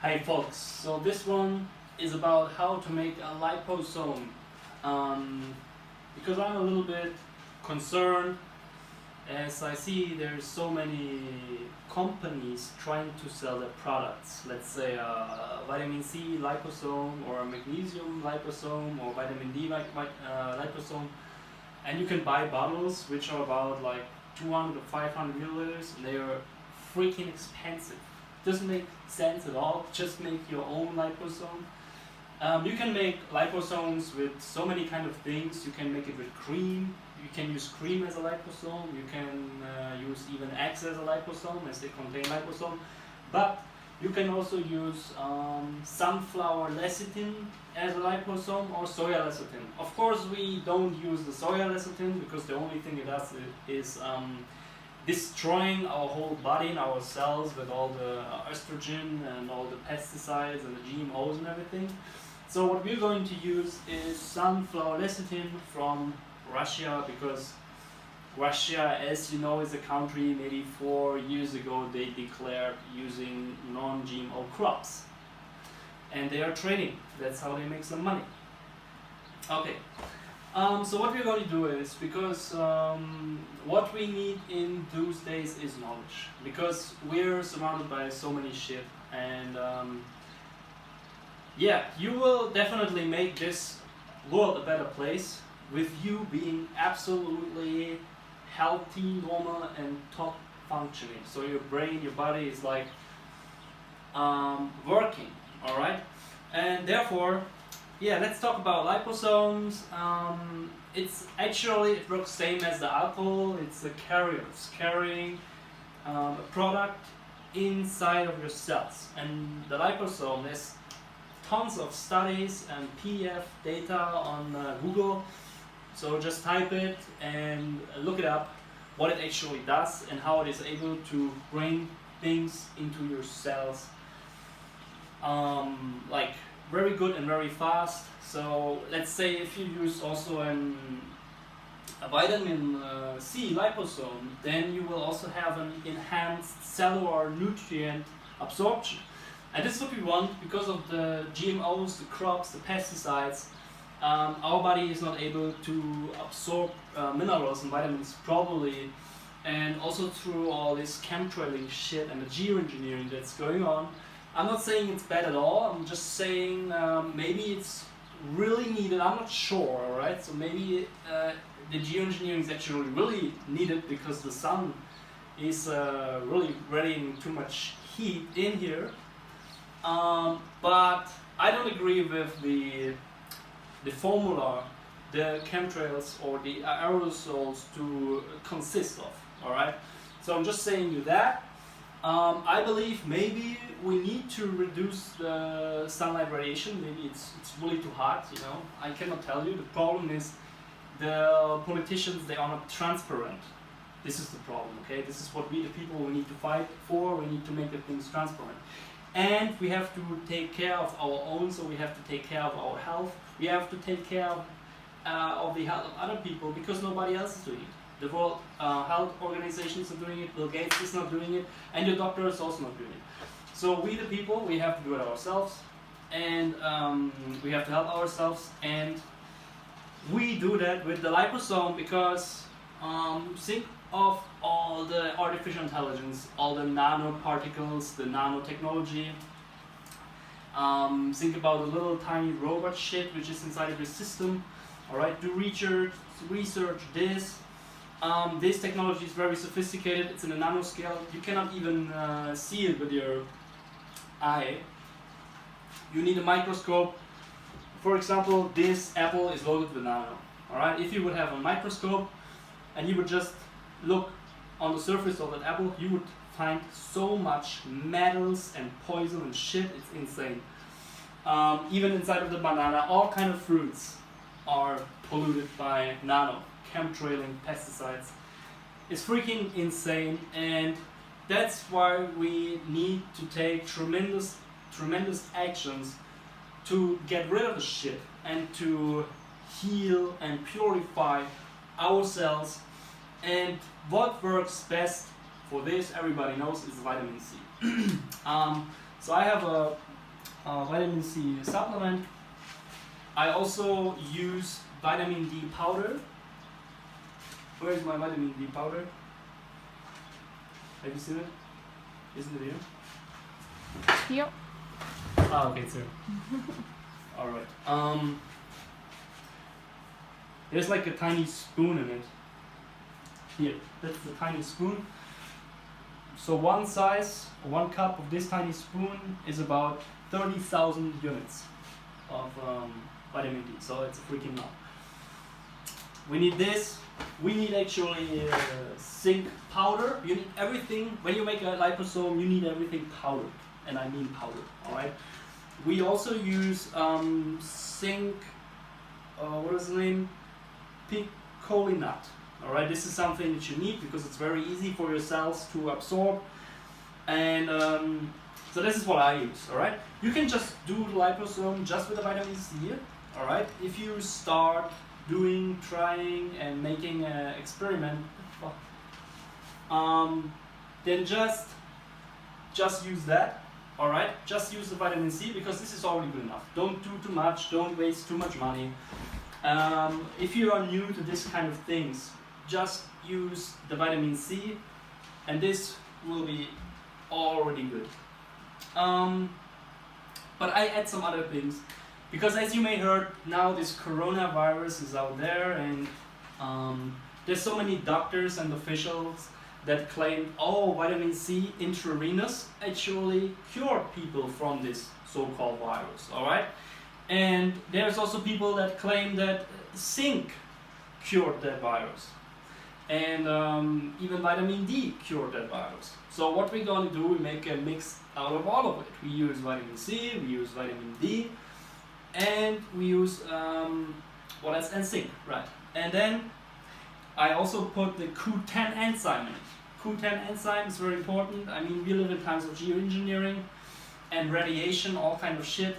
Hi folks, so this one is about how to make a liposome. Because I'm a little bit concerned as I see there's so many companies trying to sell their products. Let's say a vitamin C liposome or a magnesium liposome or vitamin D liposome. And you can buy bottles which are about like 200 to 500 milliliters and they are freaking expensive. Doesn't make sense at all. Just make your own liposome. You can make liposomes with so many kind of things. You can make it with cream. You can use cream as a liposome. You can use even eggs as a liposome, as they contain liposome. But you can also use sunflower lecithin as a liposome or soya lecithin. Of course, we don't use the soya lecithin because the only thing it does is destroying our whole body and our cells with all the estrogen and all the pesticides and the GMOs and everything. So what we're going to use is sunflower lecithin from Russia, because Russia, as you know, is a country maybe 4 years ago they declared using non-GMO crops. And they are trading. That's how they make some money. Okay. So what we're going to do is, because what we need in those days is knowledge, because we're surrounded by so many shit, and yeah, you will definitely make this world a better place with you being absolutely healthy, normal, and top functioning. So your brain, your body is like working, all right, and therefore. Yeah, let's talk about liposomes. It works same as the alcohol. It's a carrier. It's carrying a product inside of your cells. And the liposome, there's tons of studies and PDF data on Google. So just type it and look it up, what it actually does and how it is able to bring things into your cells. Like very good and very fast. So let's say if you use also a vitamin C liposome, then you will also have an enhanced cellular nutrient absorption. And this is what we want because of the GMOs, the crops, the pesticides. Our body is not able to absorb minerals and vitamins properly, and also through all this chemtrailing shit and the geoengineering that's going on. I'm not saying it's bad at all, I'm just saying maybe it's really needed, I'm not sure, alright? So maybe the geoengineering is actually really needed because the sun is really radiating too much heat in here. But I don't agree with the formula the chemtrails or the aerosols to consist of, alright? So I'm just saying you that. I believe maybe we need to reduce the sunlight radiation. Maybe it's really too hot, you know. I cannot tell you. The problem is the politicians, they are not transparent. This is the problem, okay? This is what we, the people, we need to fight for. We need to make the things transparent. And we have to take care of our own, so we have to take care of our health. We have to take care of the health of other people because nobody else is doing it. The World Health Organization is not doing it, Bill Gates is not doing it, and your doctor is also not doing it. So we the people, we have to do it ourselves, and we have to help ourselves, and we do that with the liposome because think of all the artificial intelligence, all the nanoparticles, the nanotechnology. Think about the little tiny robot shit which is inside of your system. Alright, do research this. This technology is very sophisticated, it's in a nanoscale, you cannot even see it with your eye. You need a microscope. For example, this apple is loaded with nano. Alright, if you would have a microscope and you would just look on the surface of that apple, you would find so much metals and poison and shit, it's insane. Even inside of the banana, all kind of fruits are polluted by nano. Chemtrailing, pesticides. It's freaking insane, and that's why we need to take tremendous actions to get rid of the shit and to heal and purify ourselves. And what works best for this, everybody knows, is vitamin C. So I have a vitamin C supplement. I also use vitamin D powder. Where is my vitamin D powder? Have you seen it? Isn't it here? Yep. Ah, okay, it's here. Alright. There's like a tiny spoon in it. Here, that's the tiny spoon. So one cup of this tiny spoon is about 30,000 units of vitamin D. So it's a freaking lot. We need this. We need actually zinc powder. You need everything. When you make a liposome, you need everything powdered. And I mean powdered, alright? We also use zinc, what is the name? Picolinate. Alright, this is something that you need because it's very easy for your cells to absorb. And so this is what I use, alright? You can just do the liposome just with the vitamin C, alright? If you start trying and making an experiment, then just use that, alright? Just use the vitamin C because this is already good enough. Don't do too much, don't waste too much money. If you are new to this kind of things, just use the vitamin C and this will be already good. But I add some other things because as you may heard, now this coronavirus is out there and there's so many doctors and officials that claim, oh, vitamin C intravenous actually cured people from this so-called virus, alright? And there's also people that claim that zinc cured that virus. And even vitamin D cured that virus. So what we're going to do, we make a mix out of all of it. We use vitamin C, we use vitamin D, and we use what else? And zinc, right? And then I also put the Q10 enzyme in it. Q10 enzyme is very important. I mean, we live in times of geoengineering and radiation, all kind of shit.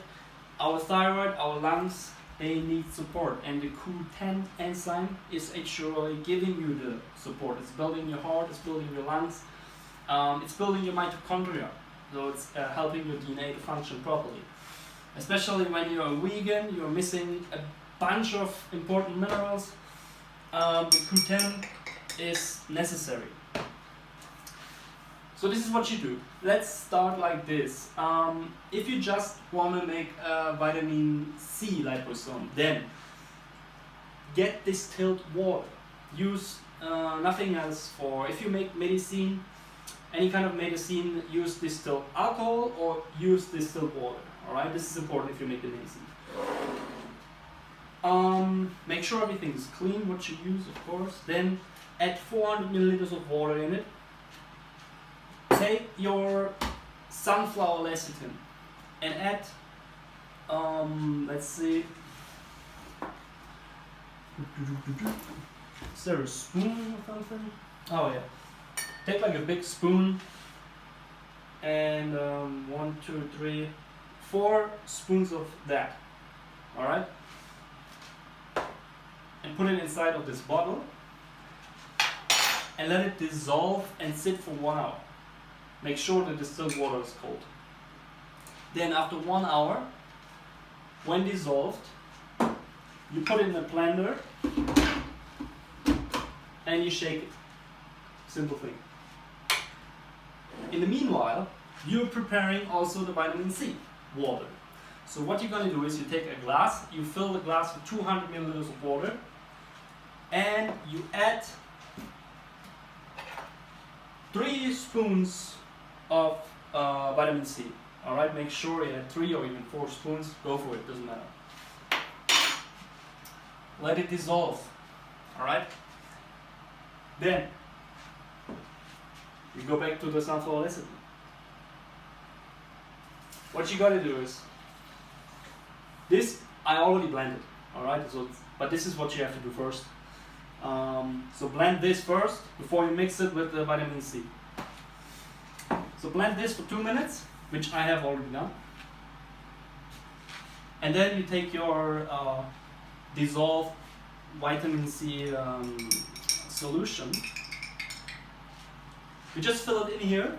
Our thyroid, our lungs, they need support, and the Q10 enzyme is actually giving you the support. It's building your heart, it's building your lungs, it's building your mitochondria, so it's helping your DNA to function properly. Especially when you're a vegan, you're missing a bunch of important minerals. The Q10 is necessary. So this is what you do. Let's start like this. If you just want to make a vitamin C liposome, then get distilled water. Use nothing else for, if you make medicine, any kind of medicine, use distilled alcohol or use distilled water. Alright, this is important if you make the medicine. Make sure everything is clean, what you use, of course. Then add 400 milliliters of water in it. Take your sunflower lecithin and add, let's see, is there a spoon or something? Oh yeah. Take like a big spoon and 1, 2, 3, 4 spoons of that. Alright? And put it inside of this bottle and let it dissolve and sit for 1 hour. Make sure the distilled water is cold. Then after 1 hour, when dissolved, you put it in a blender and you shake it. Simple thing. In the meanwhile, you're preparing also the vitamin C water. So what you're going to do is you take a glass, you fill the glass with 200 milliliters of water, and you add 3 spoons of vitamin C. Alright, make sure you add 3 or even 4 spoons. Go for it, doesn't matter. Let it dissolve. Alright? Then you go back to the sunflower lecithin. What you gotta do is, this I already blended. Alright, so but this is what you have to do first. So blend this first before you mix it with the vitamin C. So blend this for 2 minutes, which I have already done. And then you take your dissolved vitamin C solution. You just fill it in here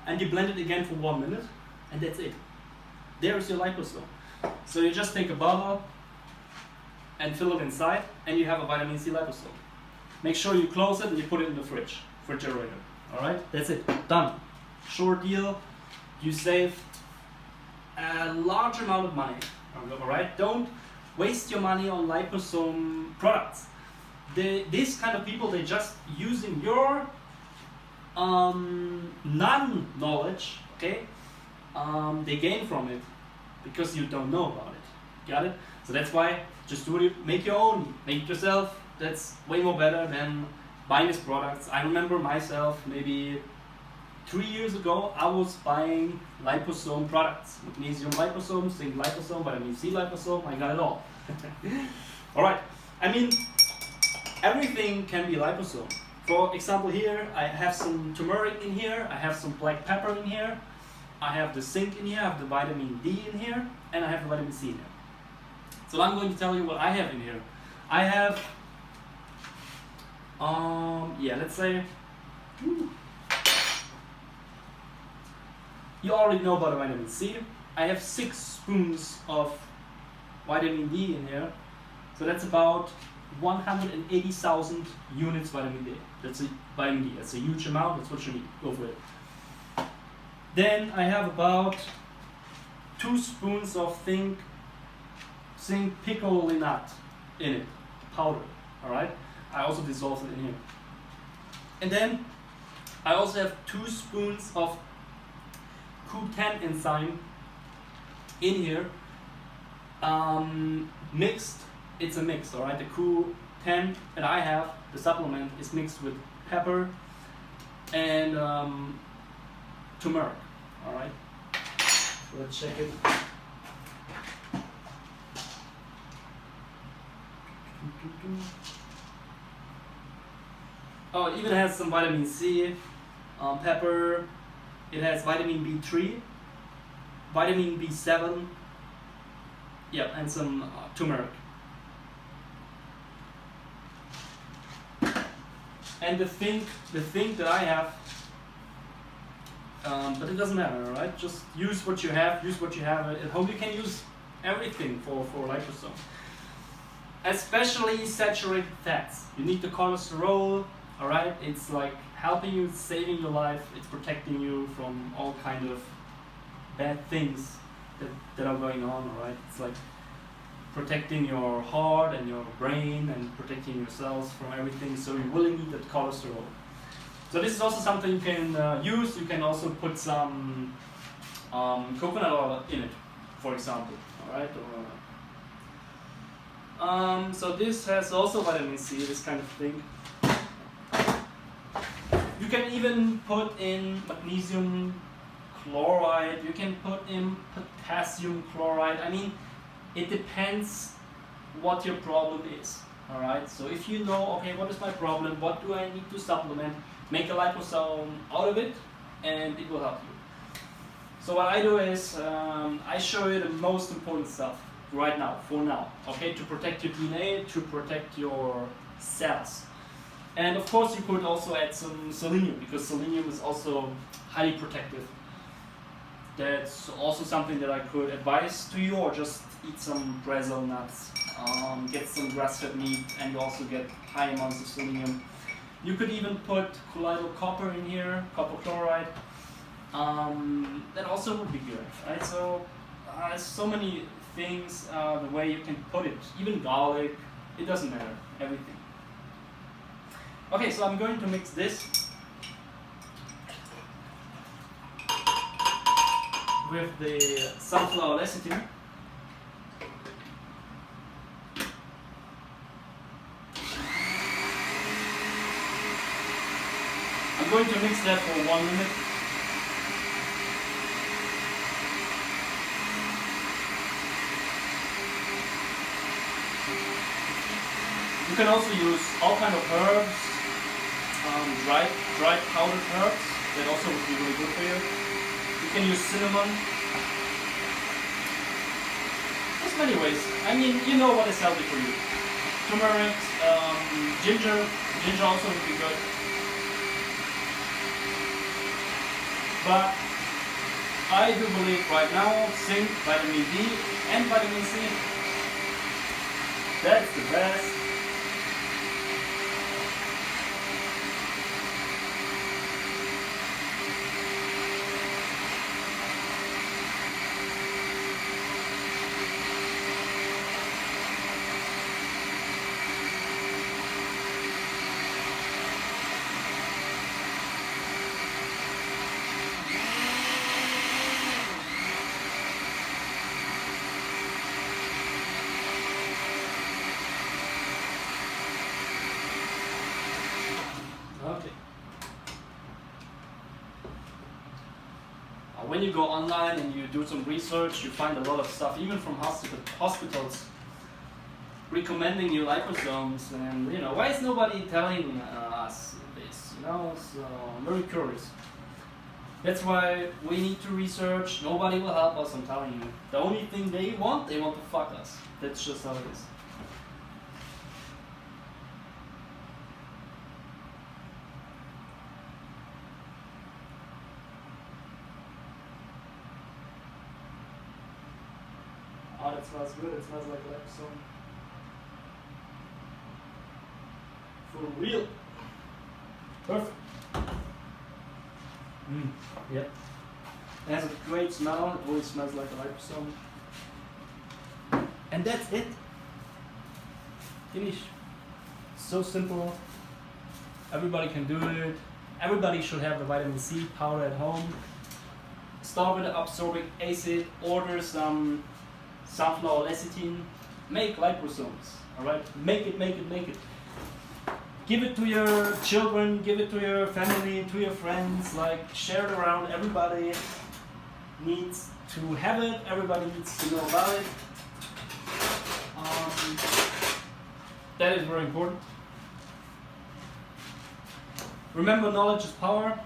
and you blend it again for 1 minute. and that's it. There's your liposome. So you just take a bottle and fill it inside, and you have a vitamin C liposome. Make sure you close it and you put it in the refrigerator. Alright, that's it, done. Short deal, you saved a large amount of money. Alright, don't waste your money on liposome products. These kind of people, they're just using your non-knowledge, okay? They gain from it because you don't know about it. Got it? So that's why just do it, make your own, make it yourself. That's way more better than buying these products. I remember myself maybe 3 years ago, I was buying liposome products. Magnesium liposome, zinc liposome, vitamin C liposome, I got it all. Alright, I mean, everything can be liposome. For example here, I have some turmeric in here, I have some black pepper in here, I have the zinc in here, I have the vitamin D in here, and I have the vitamin C in here. So I'm going to tell you what I have in here. I have, let's say, you already know about the vitamin C. I have 6 spoons of vitamin D in here. So that's about 180,000 units vitamin D. That's a vitamin D. That's a huge amount. That's what you need. Go for it. Then I have about 2 spoons of zinc Picolinate in it, powder. All right. I also dissolve it in here. And then I also have 2 spoons of Q10 enzyme in here, mixed. It's a mix, all right. The Q10 that I have, the supplement, is mixed with pepper and turmeric, all right. So let's check it. Oh, it even has some vitamin C, pepper. It has vitamin B3, vitamin B7, yeah, and some turmeric. And the thing that I have, but it doesn't matter, right? Just use what you have. Use what you have at home. You can use everything for liposome, especially saturated fats. You need the cholesterol, all right? It's like helping you, saving your life. It's protecting you from all kind of bad things that are going on, all right? It's like protecting your heart and your brain and protecting your cells from everything. So you really need that cholesterol. So this is also something you can use. You can also put some coconut oil in it, for example, all right? So this has also vitamin C, this kind of thing. You can even put in magnesium chloride, you can put in potassium chloride. I mean, it depends what your problem is, all right? So if you know, okay, what is my problem, what do I need to supplement, make a liposome out of it, and it will help you. So what I do is, I show you the most important stuff right now, for now, okay? To protect your DNA, to protect your cells. And of course you could also add some selenium, because selenium is also highly protective. That's also something that I could advise to you, or just eat some Brazil nuts, get some grass-fed meat, and you also get high amounts of selenium. You could even put colloidal copper in here, copper chloride. That also would be good, right? So so many things, the way you can put it, even garlic, it doesn't matter, everything. Okay, so I'm going to mix this with the sunflower lecithin. I'm going to mix that for 1 minute. You can also use all kind of herbs, dried powdered herbs. That also would be really good for you. You can use cinnamon. There's many ways. I mean, you know what is healthy for you. Turmeric, ginger. Ginger also would be good. But I do believe right now, zinc, vitamin D, and vitamin C, that's the best. Okay. When you go online and you do some research, you find a lot of stuff, even from hospitals, recommending you liposomes. And why is nobody telling us this? So I'm very curious. That's why we need to research. Nobody will help us. I'm telling you. The only thing they want to fuck us. That's just how it is. Oh, that smells good. It smells like Liposome. For real. Perfect. Yep. It has a great smell. It always smells like a Liposome. And that's it. Finish. So simple. Everybody can do it. Everybody should have the vitamin C powder at home. Start with the absorbic acid. Order some sunflower lecithin. Make liposomes. Alright? Make it. Give it to your children, give it to your family, to your friends, share it around. Everybody needs to have it, everybody needs to know about it. That is very important. Remember, knowledge is power.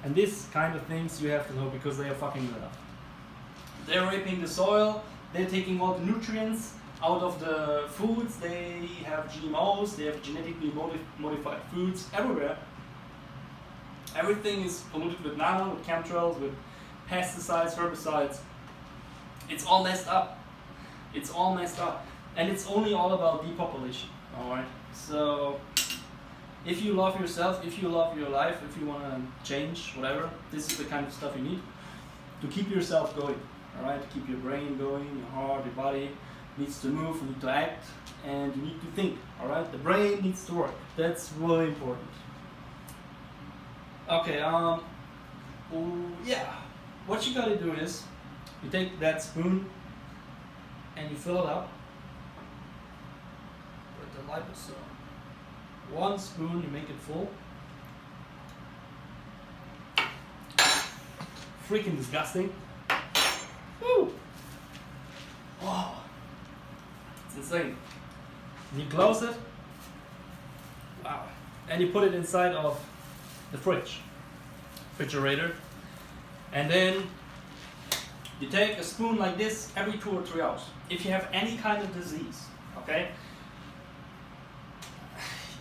And this kind of things you have to know because they are fucking it up. They're raping the soil, they're taking all the nutrients out of the foods. They have GMOs, they have genetically modified foods everywhere. Everything is polluted with nano, with chemtrails, with pesticides, herbicides. It's all messed up. And it's only all about depopulation. Alright? So, if you love yourself, if you love your life, if you want to change, whatever, this is the kind of stuff you need to keep yourself going. Alright? To keep your brain going, your heart, your body needs to move, you need to act, and you need to think. Alright? The brain needs to work. That's really important. Okay, yeah. What you gotta do is, you take that spoon and you fill it up with the liposome. 1 spoon, you make it full. Freaking disgusting. Woo! Wow. It's insane. You close it. Wow. And you put it inside of the refrigerator. And then you take a spoon like this every 2 or 3 hours. If you have any kind of disease, okay?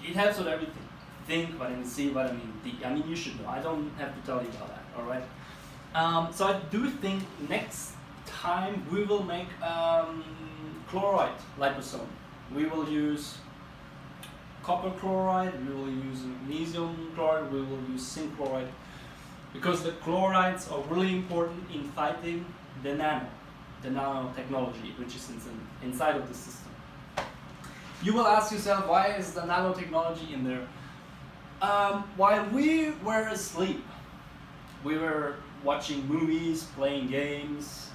It helps with everything. Zinc, vitamin C, vitamin D. I mean, you should know. I don't have to tell you about that, alright? So I do think next time we will make chloride liposome. We will use copper chloride, we will use magnesium chloride, we will use zinc chloride. Because the chlorides are really important in fighting the nanotechnology, which is inside of the system. You will ask yourself, why is the nanotechnology in there? While we were asleep, we were watching movies, playing games,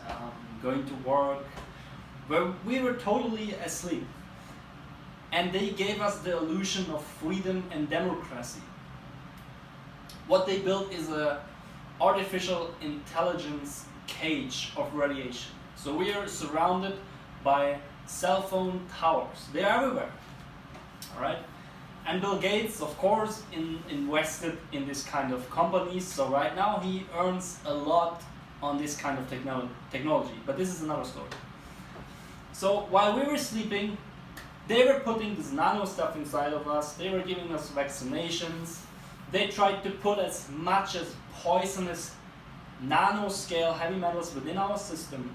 going to work, where we were totally asleep. And they gave us the illusion of freedom and democracy. What they built is an artificial intelligence cage of radiation. So we are surrounded by cell phone towers. They're everywhere. Alright? And Bill Gates, of course, invested in this kind of companies. So right now he earns a lot on this kind of technology. But this is another story. So while we were sleeping, they were putting this nano stuff inside of us. They were giving us vaccinations. They tried to put as much as poisonous nanoscale heavy metals within our system,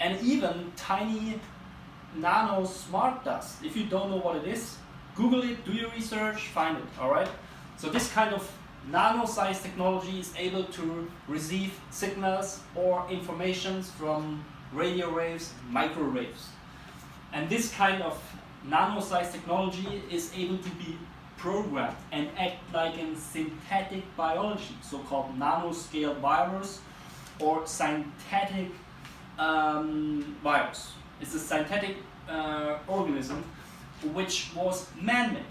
and even tiny nano smart dust. If you don't know what it is, Google it, do your research, find it, alright? So this kind of nano-sized technology is able to receive signals or informations from radio waves, microwaves. And this kind of nano-sized technology is able to be programmed and act like in synthetic biology, so-called nanoscale virus or synthetic virus. It's a synthetic organism which was man-made.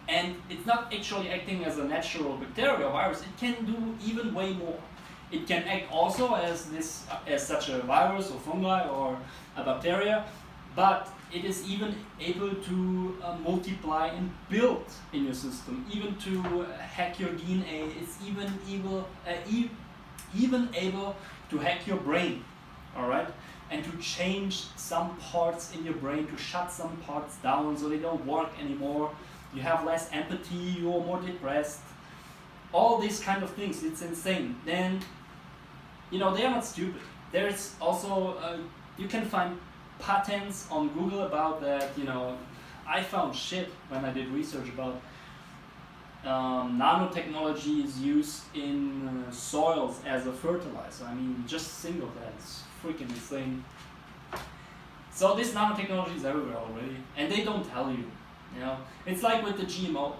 And it's not actually acting as a natural bacteria virus, it can do even way more. It can act also as such a virus or fungi or a bacteria, but it is even able to multiply and build in your system, even to hack your DNA. It's even able to hack your brain, all right? And to change some parts in your brain, to shut some parts down so they don't work anymore. You have less empathy, you're more depressed. All these kind of things, it's insane. Then, you know, they are not stupid. There's also, you can find patents on Google about that, you know. I found shit when I did research about nanotechnology is used in soils as a fertilizer. I mean, just think of that, it's freaking insane. So this nanotechnology is everywhere already, and they don't tell you, you know. It's like with the GMO.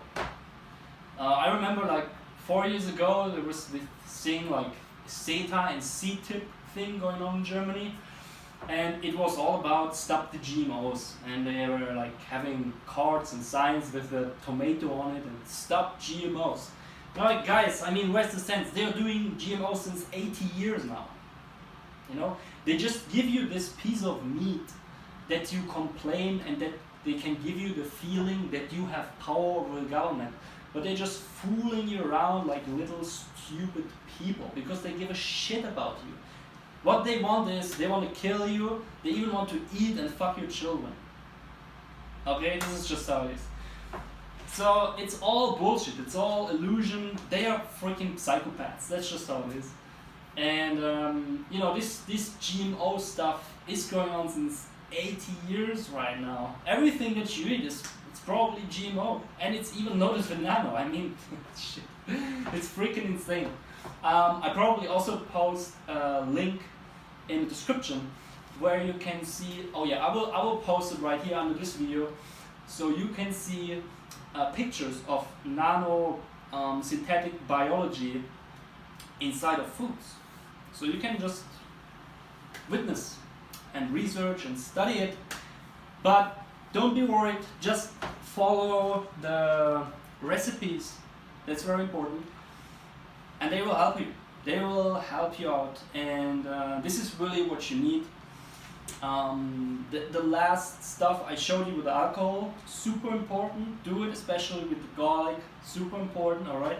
I remember like 4 years ago, there was this thing like CETA and CTIP thing going on in Germany. And it was all about stop the GMOs, and they were like having cards and signs with a tomato on it and stop GMOs. Now, like, guys, I mean, where's the sense? They're doing GMOs since 80 years now. You know, they just give you this piece of meat that you complain, and that they can give you the feeling that you have power over the government. But they're just fooling you around like little stupid people because they give a shit about you. What they want is, they want to kill you, they even want to eat and fuck your children. Okay, this is just how it is. So it's all bullshit, it's all illusion, they are freaking psychopaths, that's just how it is. And you know, this GMO stuff is going on since 80 years right now. Everything that you eat it's probably GMO, and it's even loaded with nano. I mean, shit, it's freaking insane. I probably also post a link in the description where you can see, oh yeah, I will post it right here under this video, so you can see pictures of nano synthetic biology inside of foods. So you can just witness and research and study it, but don't be worried, just follow the recipes, that's very important. And they will help you. They will help you out, and this is really what you need. The last stuff I showed you with the alcohol, super important. Do it, especially with the garlic, super important. All right.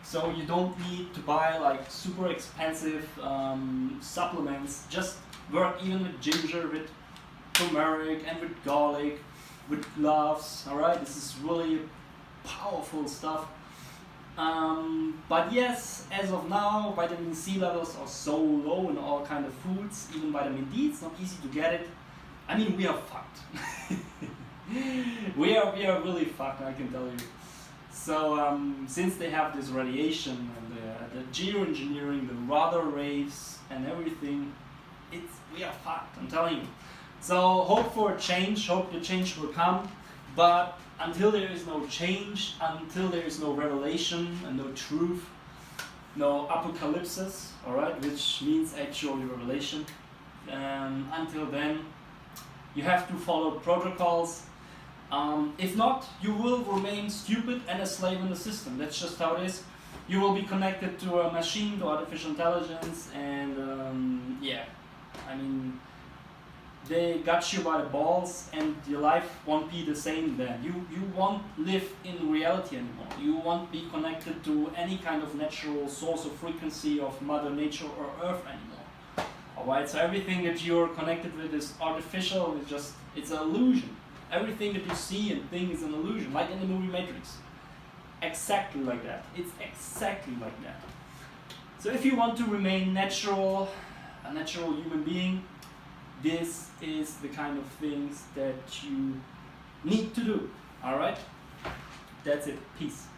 So you don't need to buy like super expensive supplements. Just work even with ginger, with turmeric, and with garlic, with cloves. All right. This is really powerful stuff. But yes, as of now, vitamin C levels are so low in all kind of foods, even vitamin D, it's not easy to get it. I mean, we are fucked. we are really fucked, I can tell you. So, since they have this radiation and the geoengineering, the radar waves and everything, we are fucked, I'm telling you. So, hope for a change, hope the change will come, but until there is no change, until there is no revelation and no truth, no apocalypse, alright, which means actually revelation, until then you have to follow protocols. If not, you will remain stupid and a slave in the system. That's just how it is. You will be connected to a machine, to artificial intelligence, and yeah, I mean, they got you by the balls, and your life won't be the same then. You won't live in reality anymore. You won't be connected to any kind of natural source of frequency of Mother Nature or Earth anymore. Alright, so everything that you're connected with is artificial, it's an illusion. Everything that you see and think is an illusion, like in the movie Matrix. Exactly like that. It's exactly like that. So if you want to remain natural, a natural human being, this is the kind of things that you need to do. Alright? That's it. Peace.